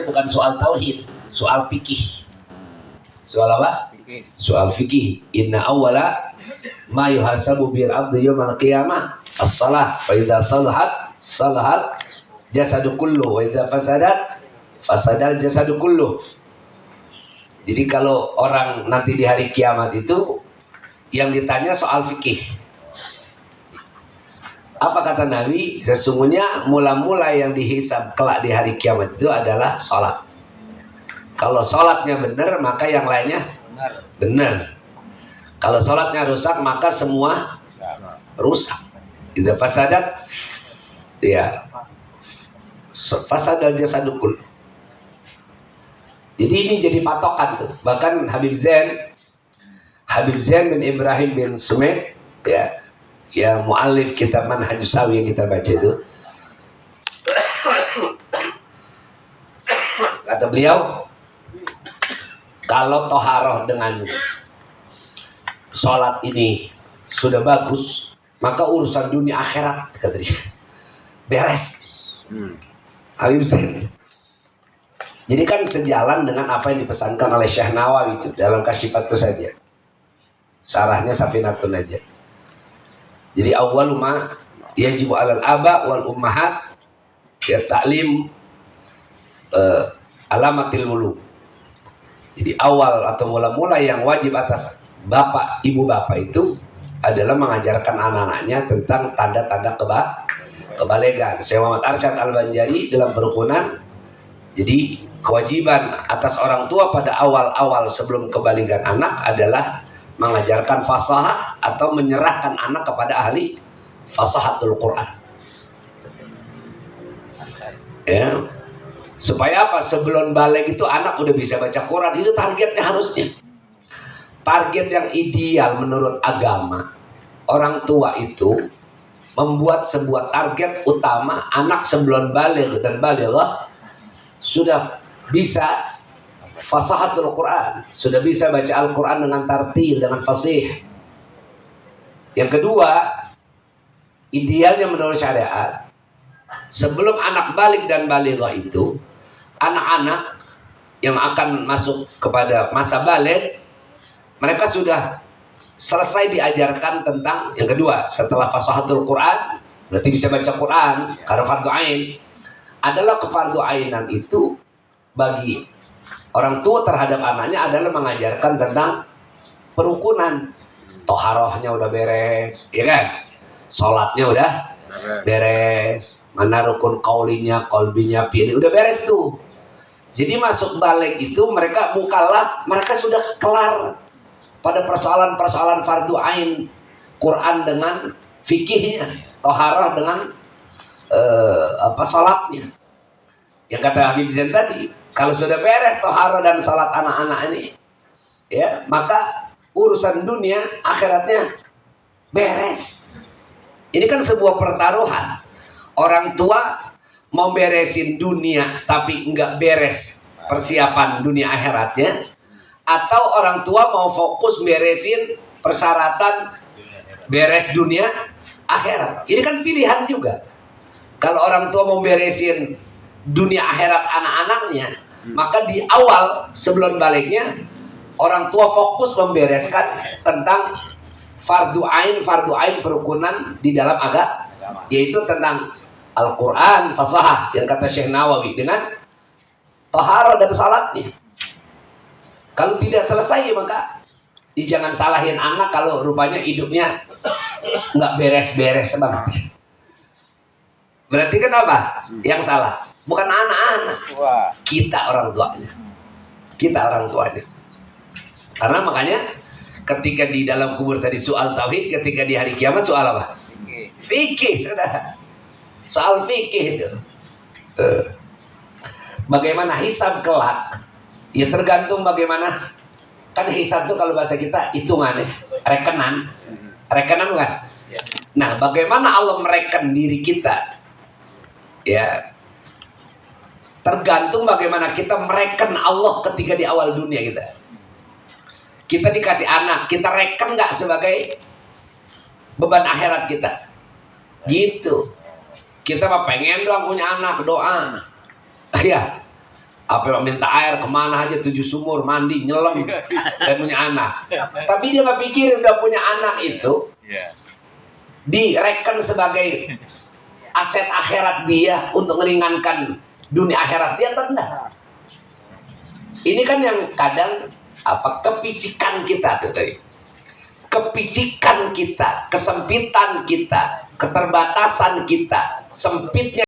bukan soal tauhid, soal fikih. Soal apa? Soal fikih. Inna awwala ma yuhasabu bil abdi yaumal qiyamah as-salah. Fa idza salahat jasadu kullu wa idza fasadal jasadu kullu. Jadi kalau orang nanti di hari kiamat itu yang ditanya soal fikih. Apa kata Nabi? Sesungguhnya mula-mula yang dihisab kelak di hari kiamat itu adalah sholat. Kalau sholatnya benar, maka yang lainnya benar. Kalau sholatnya rusak, maka semua rusak. Idza fasadat, ya fasadal jasadukul. Jadi ini jadi patokan tuh. Bahkan Habib Zain bin Ibrahim bin Sumed, ya mu'allif kitab Manhajus Sawi yang kita baca itu, kata beliau, kalau toharoh dengan sholat ini sudah bagus, maka urusan dunia akhirat, kata dia, beres. Habib Zain. Jadi kan sejalan dengan apa yang dipesankan oleh Syekh Nawawi itu dalam Kasyifatus saja. Syarahnya Safinatun Najah. Jadi awal ma yajibu 'alal aba wal ummahat ya ta'lim alamatil wulu. Jadi awal atau mula-mula yang wajib atas bapak, ibu bapak itu adalah mengajarkan anak-anaknya tentang tanda-tanda kebalegan. Syekh Muhammad Arsyad Al-Banjari dalam Perukunan, jadi kewajiban atas orang tua pada awal-awal sebelum kebaligan anak adalah mengajarkan fasahah atau menyerahkan anak kepada ahli fasahatul Quran. Ya. Supaya apa? Sebelum balik itu anak udah bisa baca Quran. Itu targetnya harusnya. Target yang ideal menurut agama, orang tua itu membuat sebuah target utama anak sebelum balik dan balighah sudah bisa fasahatul Quran, sudah bisa baca Al-Quran dengan tartil, dengan fasih. Yang kedua, idealnya menurut syariat, sebelum anak balik dan balighah itu, anak-anak yang akan masuk kepada masa balik, mereka sudah selesai diajarkan tentang yang kedua, setelah fasahatul Quran, berarti bisa baca Quran, karena fardu ain. Adalah kefardu ainan itu bagi orang tua terhadap anaknya adalah mengajarkan tentang perukunan. Toharohnya udah beres, ya kan? Sholatnya udah beres. Mana rukun kaulinya, kolbinya, pilih udah beres tuh. Jadi masuk balik itu mereka mukallaf, mereka sudah kelar pada persoalan-persoalan fardu ain, Quran dengan fikihnya, toharoh dengan sholatnya. Yang kata Habib Zain tadi, kalau sudah beres toharoh dan sholat anak-anak ini, ya maka urusan dunia akhiratnya beres. Ini kan sebuah pertaruhan. Orang tua mau beresin dunia tapi nggak beres persiapan dunia akhiratnya, atau orang tua mau fokus beresin persyaratan beres dunia akhirat. Ini kan pilihan juga. Kalau orang tua mau beresin dunia akhirat anak-anaknya, maka di awal sebelum baliknya orang tua fokus membereskan tentang fardu ain perukunan di dalam agama, yaitu tentang Al-Quran fasahah yang kata Syekh Nawawi dengan taharah dan salatnya. Kalau tidak selesai maka jangan salahin anak kalau rupanya hidupnya nggak beres-beres banget. Berarti kan apa yang salah? Bukan anak-anak, kita orang tuanya. Karena makanya ketika di dalam kubur tadi soal tauhid, ketika di hari kiamat soal apa? Fikih, sudah. Soal fikih itu. Bagaimana hisab kelak? Ya tergantung bagaimana. Kan hisab itu kalau bahasa kita hitungan, rekenan bukan? Nah, bagaimana Allah mereken diri kita? Ya, tergantung bagaimana kita mereken Allah ketika di awal dunia kita. Kita dikasih anak, kita reken nggak sebagai beban akhirat kita? Gitu. Kita mah pengen doang punya anak, doa. Ya, Apa minta air kemana aja 7 sumur, mandi, nyelam, dan punya anak. Tapi dia nggak pikirin udah punya anak itu direken sebagai aset akhirat dia untuk meringankan dunia akhirat dia atau enggak? Ini kan yang kadang kepicikan kita tuh tadi. Kepicikan kita, kesempitan kita, keterbatasan kita, sempitnya